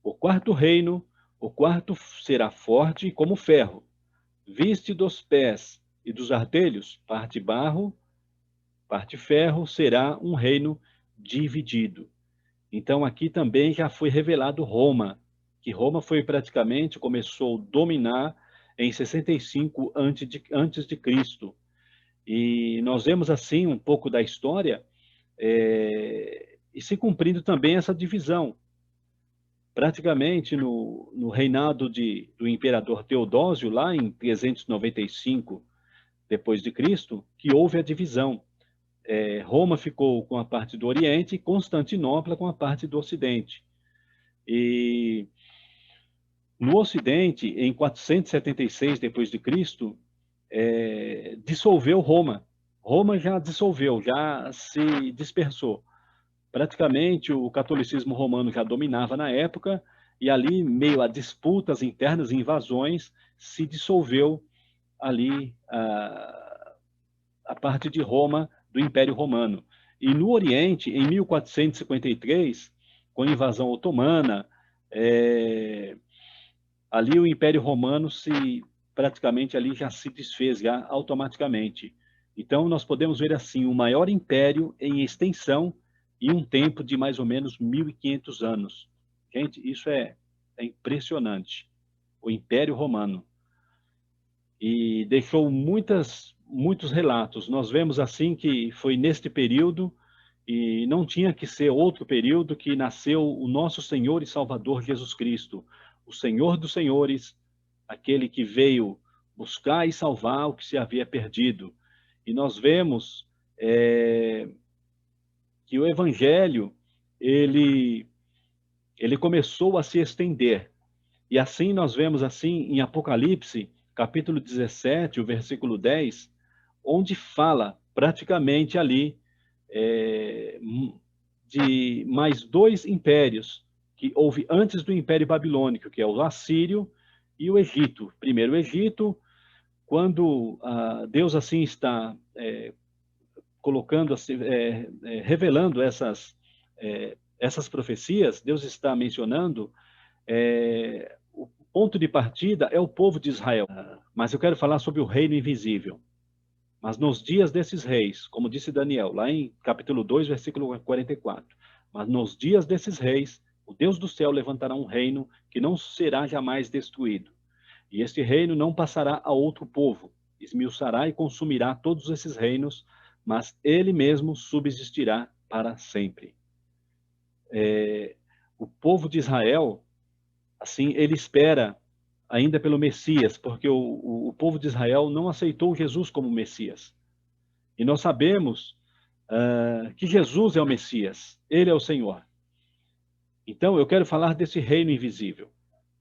O quarto reino, o quarto será forte como ferro, viste dos pés e dos artelhos, parte barro, parte ferro, será um reino dividido. Então aqui também já foi revelado Roma, que Roma foi praticamente, começou a dominar em 65 antes de Cristo. E nós vemos assim um pouco da história, e se cumprindo também essa divisão. Praticamente no reinado do imperador Teodósio, lá em 395 depois de Cristo, que houve a divisão. Roma ficou com a parte do Oriente e Constantinopla com a parte do Ocidente. E no Ocidente, em 476 depois de Cristo, dissolveu Roma. Roma já dissolveu, já se dispersou. Praticamente o catolicismo romano já dominava na época, e ali, meio a disputas internas e invasões, se dissolveu ali a parte de Roma do Império Romano. E no Oriente, em 1453, com a invasão otomana, ali o Império Romano praticamente ali já se desfez já automaticamente. Então nós podemos ver assim o maior império em extensão em um tempo de mais ou menos 1500 anos. Gente, isso é impressionante. O Império Romano. E deixou muitos relatos. Nós vemos assim que foi neste período, e não tinha que ser outro período, que nasceu o nosso Senhor e Salvador Jesus Cristo, o Senhor dos Senhores, aquele que veio buscar e salvar o que se havia perdido. E nós vemos que o Evangelho, ele começou a se estender. E assim nós vemos assim em Apocalipse, capítulo 17, o versículo 10, onde fala praticamente ali de mais dois impérios que houve antes do Império Babilônico, que é o Assírio e o Egito. Primeiro o Egito, quando Deus assim está colocando, assim, revelando essas profecias, Deus está mencionando o ponto de partida é o povo de Israel. Mas eu quero falar sobre o reino invisível. Mas nos dias desses reis, como disse Daniel, lá em capítulo 2, versículo 44, mas nos dias desses reis, o Deus do céu levantará um reino que não será jamais destruído. E este reino não passará a outro povo, esmiuçará e consumirá todos esses reinos, mas ele mesmo subsistirá para sempre. O povo de Israel, assim, ele espera ainda pelo Messias, porque o povo de Israel não aceitou Jesus como Messias. E nós sabemos que Jesus é o Messias, ele é o Senhor. Então, eu quero falar desse reino invisível.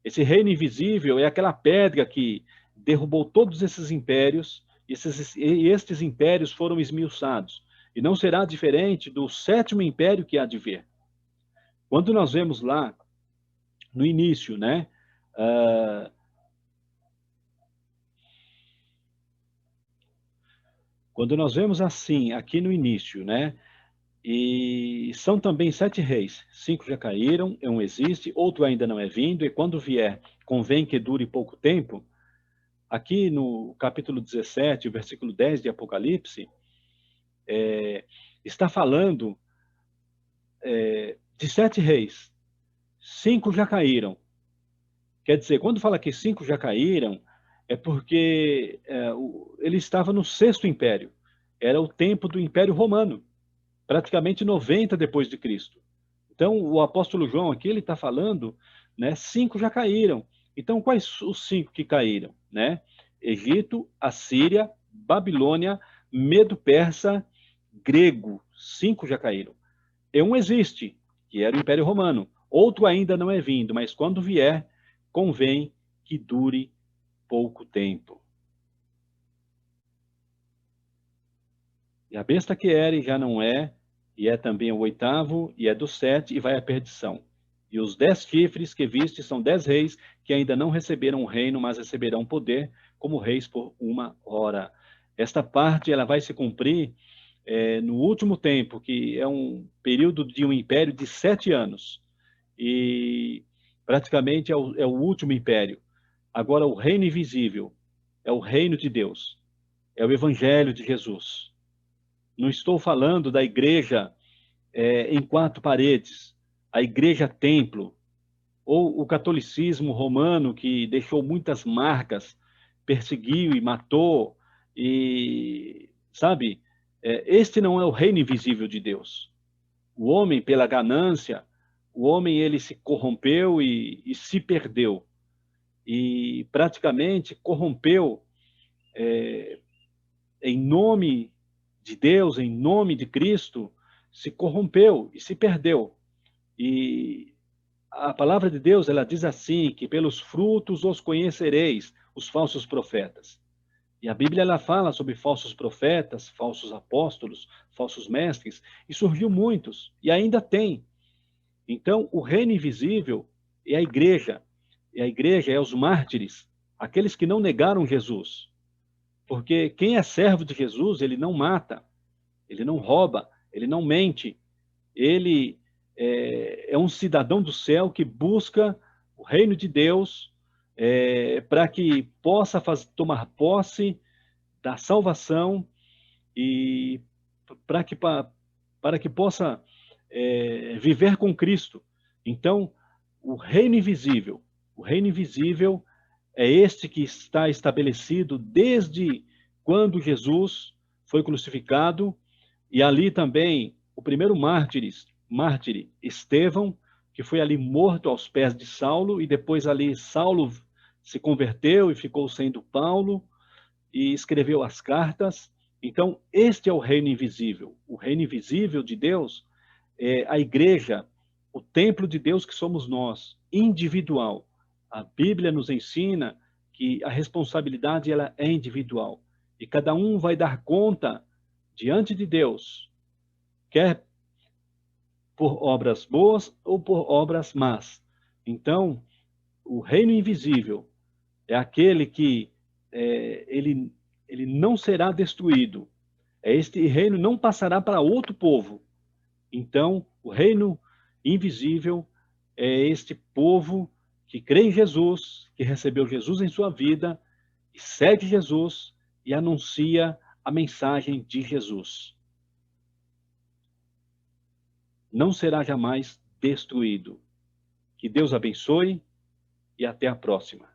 Esse reino invisível é aquela pedra que derrubou todos esses impérios, e estes impérios foram esmiuçados. E não será diferente do sétimo império que há de vir. Quando nós vemos lá, no início, né? Quando nós vemos assim, aqui no início, né? E são também 7 reis. 5 já caíram, um existe, outro ainda não é vindo, e quando vier, convém que dure pouco tempo. Aqui no capítulo 17, versículo 10 de Apocalipse, está falando de 7 reis. 5 já caíram. Quer dizer, quando fala que 5 já caíram, é porque ele estava no sexto império. Era o tempo do Império Romano, praticamente 90 depois de Cristo. Então, o apóstolo João aqui, ele está falando, né, 5 já caíram. Então, quais os 5 que caíram? Né? Egito, Assíria, Babilônia, Medo-Persa, grego. 5 já caíram. E um existe, que era o Império Romano. Outro ainda não é vindo, mas quando vier, convém que dure pouco tempo. E a besta que era e já não é, e é também o oitavo, e é do 7, e vai à perdição. E os 10 chifres que viste são 10 reis que ainda não receberam o reino, mas receberão poder como reis por 1 hora. Esta parte ela vai se cumprir no último tempo, que é um período de um império de 7 anos. E praticamente é o último império. Agora, o reino invisível é o reino de Deus, é o evangelho de Jesus. Não estou falando da igreja em quatro paredes, a igreja templo, ou o catolicismo romano, que deixou muitas marcas, perseguiu e matou, e, sabe, este não é o reino invisível de Deus. O homem, pela ganância, o homem ele se corrompeu e se perdeu. E praticamente corrompeu em nome de Deus, em nome de Cristo, se corrompeu e se perdeu. E a palavra de Deus, ela diz assim, que pelos frutos os conhecereis, os falsos profetas. E a Bíblia, ela fala sobre falsos profetas, falsos apóstolos, falsos mestres, e surgiu muitos, e ainda tem. Então, o reino invisível é a igreja, é os mártires, aqueles que não negaram Jesus. Porque quem é servo de Jesus, ele não mata, ele não rouba, ele não mente, ele é um cidadão do céu que busca o reino de Deus para que possa tomar posse da salvação e para que possa viver com Cristo. Então, o reino invisível é este que está estabelecido desde quando Jesus foi crucificado, e ali também o primeiro mártir Estevão, que foi ali morto aos pés de Saulo, e depois ali Saulo se converteu e ficou sendo Paulo, e escreveu as cartas. Então, este é o reino invisível. O reino invisível de Deus é a igreja, o templo de Deus que somos nós, individual. A Bíblia nos ensina que a responsabilidade ela é individual. E cada um vai dar conta diante de Deus, quer por obras boas ou por obras más. Então, o reino invisível é aquele que ele não será destruído. Este reino não passará para outro povo. Então, o reino invisível é este povo que crê em Jesus, que recebeu Jesus em sua vida, e segue Jesus e anuncia a mensagem de Jesus. Não será jamais destruído. Que Deus abençoe e até a próxima.